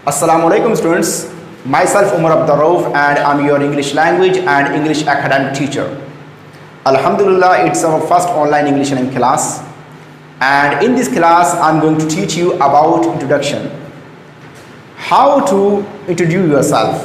Assalamu alaikum students. Myself Umar Abdul Rauf and I'm your English language and English academic teacher. Alhamdulillah, it's our first online English language class. And in this class, I'm going to teach you about introduction. How to introduce yourself.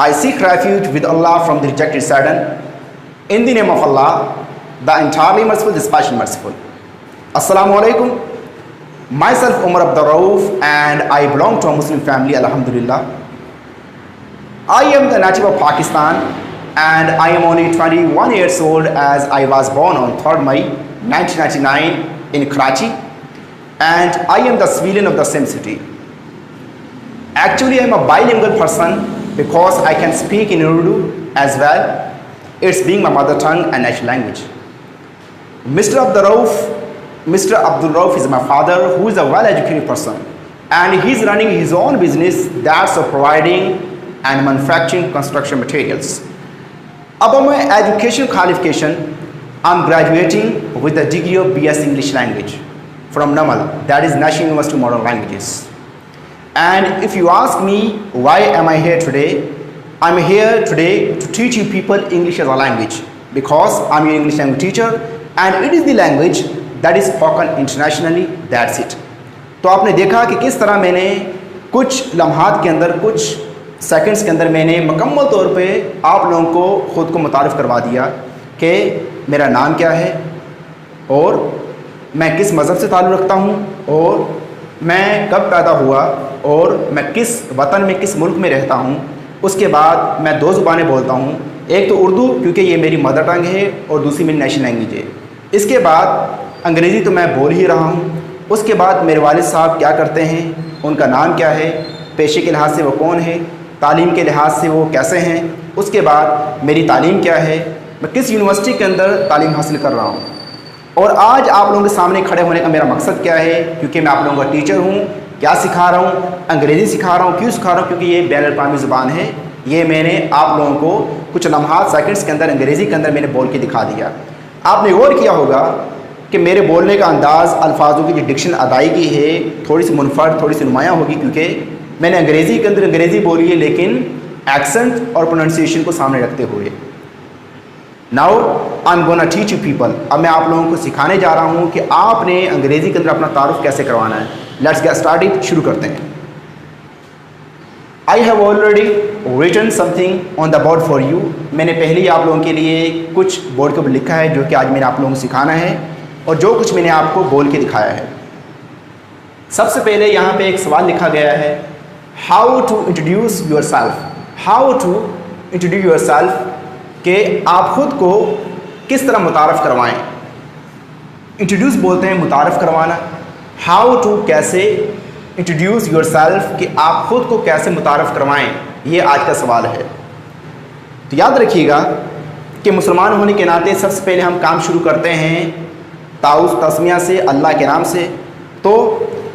I seek refuge with Allah from the rejected Satan. In the name of Allah, the entirely merciful, dispassionate merciful. Assalamu alaikum. Myself Umar Abdul Rauf and I belong to a Muslim family, alhamdulillah. I am the native of Pakistan and I am only 21 years old as I was born on 3rd May 1999 in Karachi, and I am the civilian of the same city. Actually, I am a bilingual person because I can speak in Urdu as well, it's being my mother tongue and national language. Mr. Abdul Rauf is my father, who is a well-educated person. and he's running his own business that's providing and manufacturing construction materials. About my education qualification, I'm graduating with a degree of BS English Language from NAMAL, that is National University of Modern Languages. And if you ask me why am I here today, I'm here today to teach you people English as a language, because I'm your English language teacher and it is the language that is spoken internationally, that's it. تو آپ نے دیکھا کہ کس طرح میں نے کچھ لمحات کے اندر، کچھ سیکنڈز کے اندر میں نے مکمل طور پہ آپ لوگوں کو خود کو متعارف کروا دیا کہ میرا نام کیا ہے اور میں کس مذہب سے تعلق رکھتا ہوں اور میں کب پیدا ہوا اور میں کس وطن میں، کس ملک میں رہتا ہوں. اس کے بعد میں 2 زبانیں بولتا ہوں، ایک تو اردو کیونکہ یہ میری مدر ٹنگ ہے اور دوسری میری نیشنل لینگویج ہے. اس کے بعد انگریزی تو میں بول ہی رہا ہوں. اس کے بعد میرے والد صاحب کیا کرتے ہیں، ان کا نام کیا ہے، پیشے کے لحاظ سے وہ کون ہے، تعلیم کے لحاظ سے وہ کیسے ہیں. اس کے بعد میری تعلیم کیا ہے، میں کس یونیورسٹی کے اندر تعلیم حاصل کر رہا ہوں. اور آج آپ لوگوں کے سامنے کھڑے ہونے کا میرا مقصد کیا ہے، کیونکہ میں آپ لوگوں کا ٹیچر ہوں. کیا سکھا رہا ہوں؟ انگریزی سکھا رہا ہوں. کیوں سکھا رہا ہوں؟ کیونکہ یہ بین الاقوامی زبان ہے. یہ میں نے آپ لوگوں کو کچھ لمحات سیکنڈس کے اندر انگریزی کے اندر میں نے بول کے دکھا دیا. آپ نے غور کیا ہوگا کہ میرے بولنے کا انداز، الفاظوں کی جو ڈکشن ادائیگی ہے تھوڑی سی منفرد، تھوڑی سی نمایاں ہوگی، کیونکہ میں نے انگریزی کے اندر انگریزی بولی ہے لیکن ایکسنٹ اور پروننسیشن کو سامنے رکھتے ہوئے. Now I M gonna teach you people. اب میں آپ لوگوں کو سکھانے جا رہا ہوں کہ آپ نے انگریزی کے اندر اپنا تعارف کیسے کروانا ہے. Let's get started. شروع کرتے ہیں. I have already written something on the board for you. میں نے پہلے ہی آپ لوگوں کے لیے کچھ بورڈ کے اوپر لکھا ہے جو کہ آج میں نے آپ لوگوں کو سکھانا ہے اور جو کچھ میں نے آپ کو بول کے دکھایا ہے. سب سے پہلے یہاں پہ ایک سوال لکھا گیا ہے، how to introduce yourself. How to introduce yourself, کہ آپ خود کو کس طرح متعارف کروائیں. انٹروڈیوس بولتے ہیں متعارف کروانا. ہاؤ ٹو کیسے، انٹروڈیوس یور سیلف کہ آپ خود کو کیسے متعارف کروائیں، یہ آج کا سوال ہے. تو یاد رکھیے گا کہ مسلمان ہونے کے ناطے سب سے پہلے ہم کام شروع کرتے ہیں تعوذ تسمیہ سے، اللہ کے نام سے. تو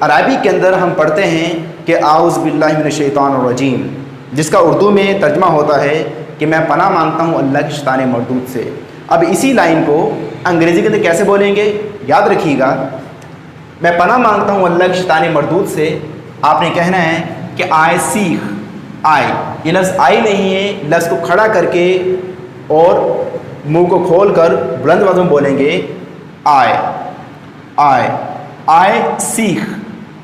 عربی کے اندر ہم پڑھتے ہیں کہ اعوذ باللہ من الشیطان الرجیم، جس کا اردو میں ترجمہ ہوتا ہے کہ میں پناہ مانگتا ہوں اللہ کے شیطان مردود سے. اب اسی لائن کو انگریزی کے اندر کیسے بولیں گے، یاد رکھیے گا. میں پناہ مانگتا ہوں اللہ کے شیطان مردود سے. آپ نے کہنا ہے کہ آئی سیکھ. آئی، یہ لفظ آئی نہیں ہے، لفظ کو کھڑا کر کے اور منہ کو کھول کر بلند آواز میں بولیں گے. آئی آئی آئی سیکھ.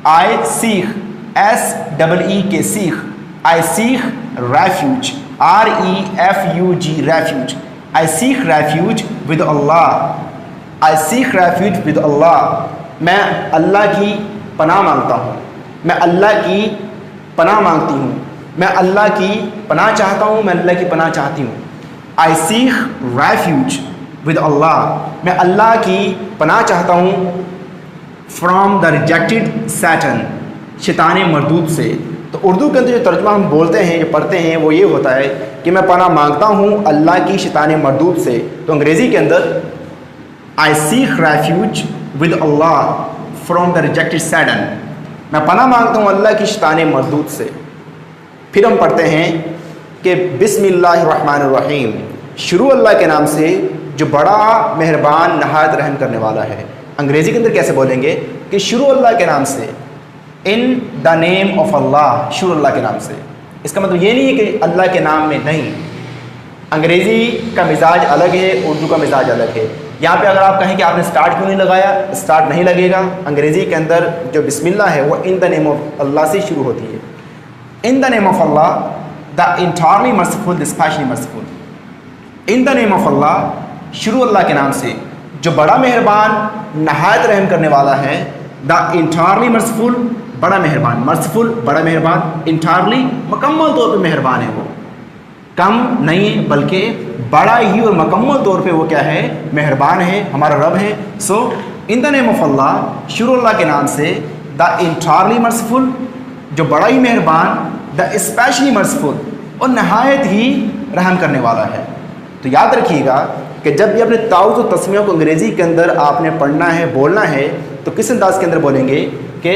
آئی سیکھ، ایس ڈبل ای کے سیکھ. آئی seek refuge, REFUG refuge. I seek refuge with Allah. I seek refuge with اللہ. میں اللہ کی پناہ مانگتا ہوں، میں اللہ کی پناہ مانگتی ہوں، میں اللہ کی پناہ چاہتا ہوں، میں اللہ کی پناہ چاہتی ہوں. آئی سیکھ ریفیوج ود اللہ، میں اللہ کی پناہ چاہتا ہوں فرام دا ریجیکٹڈ سیٹن، شیطان مردود سے. تو اردو کے اندر جو ترجمہ ہم بولتے ہیں، جو پڑھتے ہیں، وہ یہ ہوتا ہے کہ میں پناہ مانگتا ہوں اللہ کی شیطان مردود سے. تو انگریزی کے اندر I seek refuge with Allah from the rejected Satan, میں پناہ مانگتا ہوں اللہ کی شیطان مردود سے. پھر ہم پڑھتے ہیں کہ بسم اللہ الرحمن الرحیم، شروع اللہ کے نام سے جو بڑا مہربان نہایت رحم کرنے والا ہے. انگریزی کے اندر کیسے بولیں گے کہ شروع اللہ کے نام سے، ان دا نیم آف اللہ، شروع اللہ کے نام سے. اس کا مطلب یہ نہیں ہے کہ اللہ کے نام میں نہیں. انگریزی کا مزاج الگ ہے، اردو کا مزاج الگ ہے. یہاں پہ اگر آپ کہیں کہ آپ نے اسٹارٹ کیوں نہیں لگایا، اسٹارٹ نہیں لگے گا. انگریزی کے اندر جو بسم اللہ ہے وہ ان دا نیم آف اللہ سے شروع ہوتی ہے. In the name of Allah, the entirely merciful, the especially merciful. In the name of Allah, شروع اللہ کے نام سے جو بڑا مہربان نہایت رحم کرنے والا ہے. دا انٹائرلی مرسیفل، بڑا مہربان. مرسیفل بڑا مہربان، انٹائرلی مکمل طور پہ مہربان ہے. وہ کم نہیں بلکہ بڑا ہی اور مکمل طور پہ وہ کیا ہے، مہربان ہے، ہمارا رب ہے. سو ان دا نیم آف اللہ، شروع اللہ کے نام سے، دا انٹائرلی مرسیفل، جو بڑا ہی مہربان، دا اسپیشلی مرسیفل، اور نہایت ہی رحم کرنے والا ہے. تو یاد رکھیے گا کہ جب بھی اپنے تعوذ و تسمیہ کو انگریزی کے اندر آپ نے پڑھنا ہے، بولنا ہے، تو کس انداز کے اندر بولیں گے کہ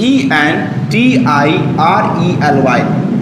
ENTIRELY,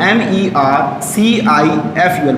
MERCIFUL,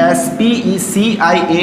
ESPECIALLY,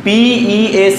PEAC,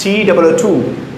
TOO,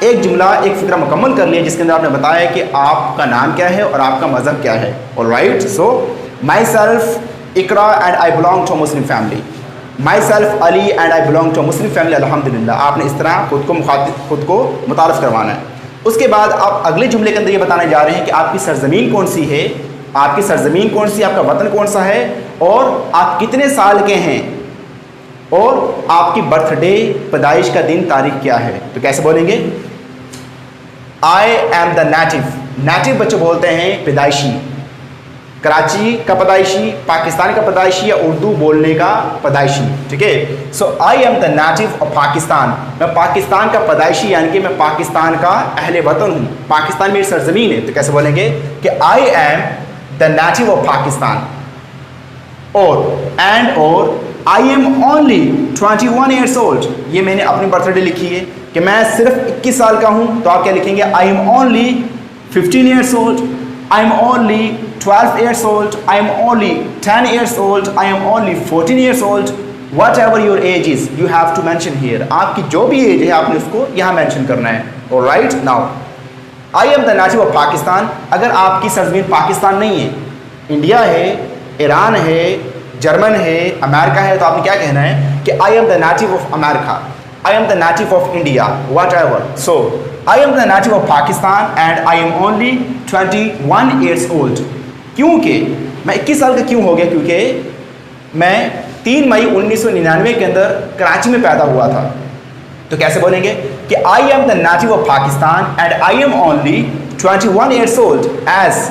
ایک جملہ ایک فقرہ مکمل کر لیا جس کے اندر آپ نے بتایا کہ آپ کا نام کیا ہے اور آپ کا مذہب کیا ہے. Alright, so myself Iqra and I belong to Muslim family. Myself Ali and I belong to Muslim family. الحمدللہ. آپ نے اس طرح خود کو متعارف کروانا ہے. اس کے بعد آپ اگلے جملے کے اندر یہ بتانے جا رہے ہیں کہ آپ کی سرزمین کون سی ہے, آپ کی سرزمین کون سی, آپ کا وطن کون سا ہے, اور آپ کتنے سال کے ہیں, اور آپ کی برتھ ڈے, پیدائش کا دن, تاریخ کیا ہے. تو کیسے بولیں گے؟ I am the native. Native بچے بولتے ہیں پیدائشی, کراچی کا پیدائشی, پاکستان کا پیدائشی, یا اردو بولنے کا پیدائشی. ٹھیک ہے. So I am the native of Pakistan. میں پاکستان کا پیدائشی یعنی کہ میں پاکستان کا اہل وطن ہوں, پاکستان میری سرزمین ہے. تو کیسے بولیں گے کہ I am the native of Pakistan. اور I am only 21 years old. یہ میں نے اپنی برتھ ڈے لکھی ہے کہ میں صرف 21 سال کا ہوں. تو آپ کیا لکھیں گے؟ I am only 15 years old, I am only 12 years old, I am only 10 years old, I am only 14 years old. Whatever your age is, you have to mention here. آپ کی جو بھی ایج ہے آپ نے اس کو یہاں مینشن کرنا ہے. Alright, now I am the native of Pakistan. اگر آپ کی سرزمین پاکستان نہیں ہے, انڈیا ہے, ایران ہے, جرمن ہے, امریکہ ہے, تو آپ نے کیا کہنا ہے کہ I am the native of America, I am the native of India, whatever. So I am the native of Pakistan and I am only 21 years old. کیونکہ میں 21 سال کا کیوں ہو گیا؟ کیونکہ میں 3 مئی 1999 کے اندر کراچی میں پیدا ہوا تھا. تو کیسے بولیں گے کہ I am the native of Pakistan and I am only 21 years old as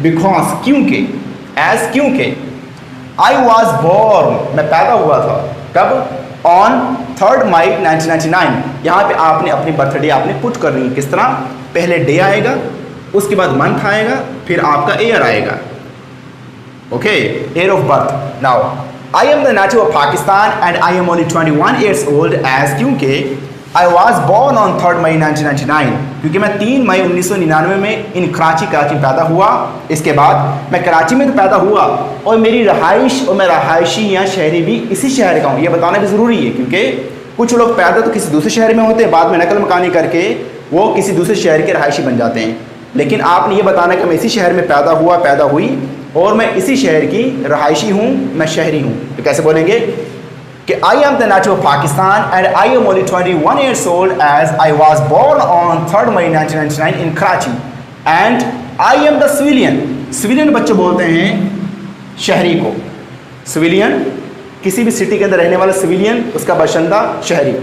because کیونکہ I was born. میں پیدا ہوا تھا کب؟ on 3rd May 1999. یہاں پہ آپ نے اپنی برتھ ڈے آپ نے پٹ کرنی ہے. کس طرح؟ پہلے ڈے آئے گا, اس کے بعد منتھ آئے گا, پھر آپ کا ایئر آئے گا. Okay, year of birth. Now I am the native of Pakistan and I am only 21 years old as کیونکہ I was born on 3rd May 1999. کیونکہ میں 3 مئی 1999 میں کراچی میں پیدا ہوا. اس کے بعد میں کراچی میں تو پیدا ہوا اور میری رہائش اور میں رہائشی یا شہری بھی اسی شہر کا ہوں. یہ بتانا بھی ضروری ہے کیونکہ کچھ لوگ پیدا تو کسی دوسرے شہر میں ہوتے ہیں, بعد میں نقل مکانی کر کے وہ کسی دوسرے شہر کے رہائشی بن جاتے ہیں. لیکن آپ نے یہ بتانا کہ میں اسی شہر میں پیدا ہوئی اور میں اسی شہر کی رہائشی ہوں, میں شہری ہوں. تو کیسے بولیں گے کہ I am the native of Pakistan and I am only 21 years old as I was born on 3rd May 1999 in Karachi and I am the civilian. civilian بچے بولتے ہیں شہری کو. civilian کسی بھی سٹی کے اندر رہنے والا civilian, اس کا باشندہ شہری.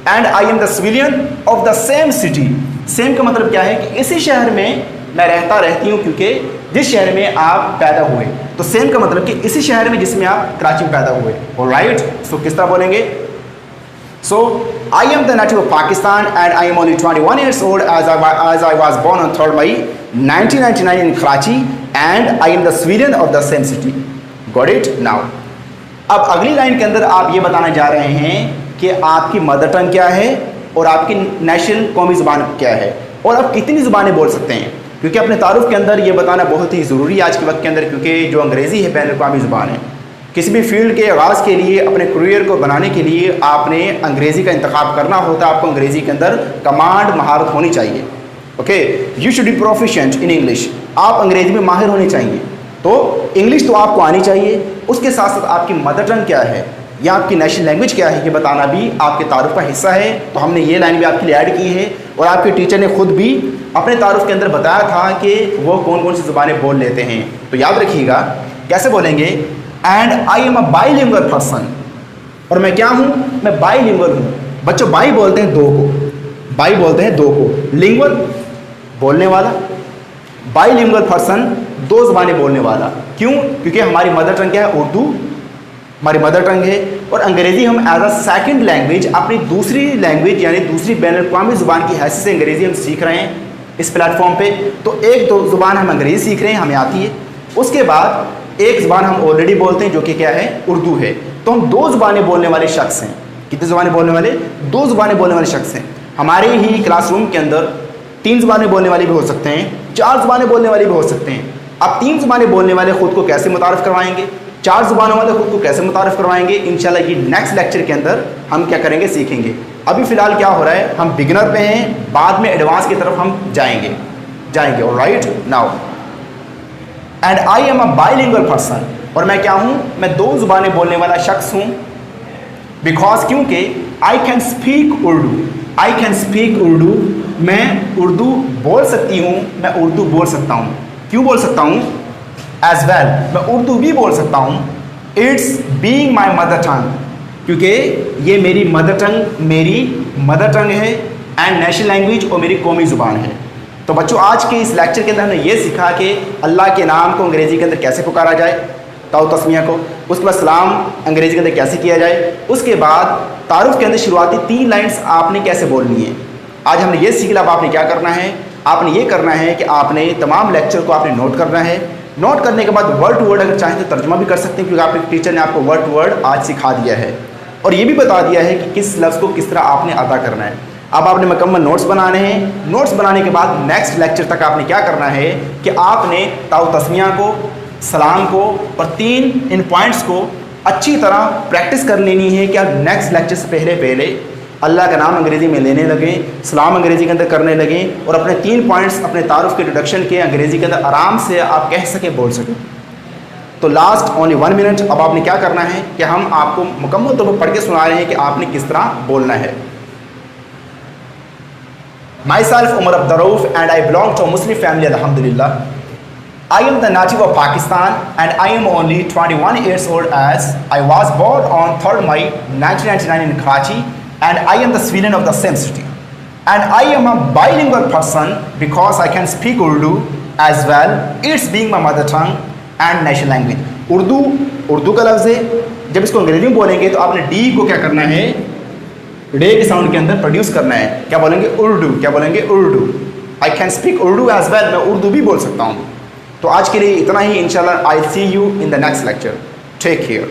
and I am the civilian of the same city. same کا مطلب کیا ہے کہ اسی شہر میں میں رہتی ہوں کیونکہ جس شہر میں آپ پیدا ہوئے. تو سیم کا مطلب کہ اسی شہر میں جس میں آپ کراچی میں پیدا ہوئے. آلرائٹ, سو کس طرح بولیں گے؟ So I am the native of Pakistan and I am only 21 years old as I was born on 3rd May 1999 in Karachi and I am the citizen of the same city. Got it? Now اب اگلی line کے اندر آپ یہ بتانے جا رہے ہیں کہ آپ کی مدر ٹنگ کیا ہے اور آپ کی نیشنل قومی زبان کیا ہے اور آپ کتنی زبانیں بول سکتے ہیں. کیونکہ اپنے تعارف کے اندر یہ بتانا بہت ہی ضروری ہے آج کے وقت کے اندر, کیونکہ جو انگریزی ہے بین الاقوامی زبان ہے. کسی بھی فیلڈ کے آغاز کے لیے, اپنے کریئر کو بنانے کے لیے آپ نے انگریزی کا انتخاب کرنا ہوتا ہے. آپ کو انگریزی کے اندر کمانڈ مہارت ہونی چاہیے. Okay, you should be proficient in English. آپ انگریزی میں ماہر ہونے چاہیے. تو انگلش تو آپ کو آنی چاہیے, اس کے ساتھ ساتھ آپ کی مدر ٹنگ کیا ہے یا آپ کی نیشنل لینگویج کیا ہے یہ بتانا بھی آپ کے تعارف کا حصہ ہے. تو ہم نے یہ لائن بھی آپ کے لیے ایڈ کی ہے اور آپ کے ٹیچر نے خود بھی اپنے تعارف کے اندر بتایا تھا کہ وہ کون سی زبانیں بول لیتے ہیں. تو یاد رکھیے گا کیسے بولیں گے. And I M a by lingual person. اور میں کیا ہوں؟ میں بائی لنگوئل ہوں. بچوں بائی بولتے ہیں 2 کو, بائی بولتے ہیں 2 کو. لنگوئل بولنے والا, بائی لنگوئل پرسن 2 زبانیں بولنے والا. کیوں؟ کیونکہ ہماری مدر ٹنگ کیا ہے؟ اردو ہماری مدر ٹنگ ہے, اور انگریزی ہم ایز اے سیکنڈ لینگویج, اپنی دوسری لینگویج یعنی دوسری بین الاقوامی زبان کی حیثیت سے انگریزی ہم سیکھ رہے ہیں اس پلیٹ فارم پہ. تو 1-2 زبان ہم انگریزی سیکھ رہے ہیں, ہمیں آتی ہے. اس کے بعد ایک زبان ہم آلریڈی بولتے ہیں جو کہ کیا ہے؟ اردو ہے. تو ہم 2 زبانیں بولنے والے شخص ہیں. کتنی زبانیں بولنے والے؟ 2 زبانیں بولنے والے شخص ہیں. ہمارے ہی کلاس روم کے اندر 3 زبانیں بولنے والے بھی ہو سکتے ہیں, 4 زبانیں بولنے والے بھی ہو سکتے ہیں. اب 3 زبانیں بولنے والے خود کو کیسے متعارف کروائیں گے؟ 4 زبانوں والے خود کو کیسے متعارف کروائیں گے، انشاءاللہ یہ نیکسٹ لیکچر کے اندر ہم کیا کریں گے، سیکھیں گے. ابھی فی الحال کیا ہو رہا ہے، ہم بگنر پہ ہیں، بعد میں ایڈوانس کی طرف ہم جائیں گے. All right now. And I M a by lingual person, اور میں کیا ہوں، میں 2 زبانیں بولنے والا شخص ہوں. بیکاز کیونکہ آئی کین اسپیک اردو، میں اردو بول سکتی ہوں، میں اردو بول سکتا ہوں. کیوں بول سکتا ہوں؟ ایز ویل میں اردو بھی بول سکتا ہوں. It's being my mother tongue, کیونکہ یہ میری مدر ٹنگ ہے، اینڈ نیشنل لینگویج، اور میری قومی زبان ہے. تو بچوں آج کے اس لیکچر کے اندر ہم نے یہ سیکھا کہ اللہ کے نام کو انگریزی کے اندر کیسے پکارا جائے، تاؤ تسمیہ کو. اس کے بعد سلام انگریزی کے اندر کیسے کیا جائے. اس کے بعد تعارف کے اندر شروعاتی 3 لائنس آپ نے کیسے بولنی ہے. آج ہم نے یہ سیکھ لیا. اب آپ نے کیا کرنا ہے، آپ نے یہ کرنا ہے کہ آپ نے تمام لیکچر کو آپ نے نوٹ کرنا ہے. نوٹ کرنے کے بعد ورڈ ٹو ورڈ اگر چاہیں تو ترجمہ بھی کر سکتے ہیں، کیونکہ آپ کے ٹیچر نے آپ کو ورڈ ٹو ورڈ آج سکھا دیا ہے، اور یہ بھی بتا دیا ہے کہ کس لفظ کو کس طرح آپ نے ادا کرنا ہے. اب آپ نے مکمل نوٹس بنانے ہیں. نوٹس بنانے کے بعد نیکسٹ لیکچر تک آپ نے کیا کرنا ہے کہ آپ نے تاؤ تسمیہ کو، سلام کو، اور 3 ان پوائنٹس کو اچھی طرح پریکٹس کر لینی ہے کہ آپ نیکسٹ لیکچر سے پہلے اللہ کا نام انگریزی میں لینے لگیں، سلام انگریزی کے اندر کرنے لگیں، اور اپنے 3 پوائنٹس اپنے تعارف کے انٹروڈکشن کے انگریزی کے اندر آرام سے آپ کہہ سکیں، بول سکیں. تو لاسٹ اونلی 1 منٹ. اب آپ نے کیا کرنا ہے کہ ہم آپ کو مکمل طور پر پڑھ کے سنا رہے ہیں کہ آپ نے کس طرح بولنا ہے. Myself Umar Abdurrauf, and I belong to a Muslim family, alhamdulillah. I am the native of Pakistan, and I am only 21 years old, as I was born on 3rd May 1999 in Karachi, and I am the civilian of the same city. And I am a bilingual person because I can speak Urdu as well, it's being my mother tongue and national language. Urdu کا لفظ ہے. جب اس کو انگریزی میں بولیں گے تو آپ نے ڈی کو کیا کرنا ہے، ڈے کے ساؤنڈ کے اندر پروڈیوس کرنا ہے. کیا بولیں گے؟ اردو. کیا بولیں گے؟ Urdu. I can speak Urdu as well, میں اردو بھی بول سکتا ہوں. تو آج کے لیے اتنا ہی. انشاءاللہ I see you in the next lecture. Take care.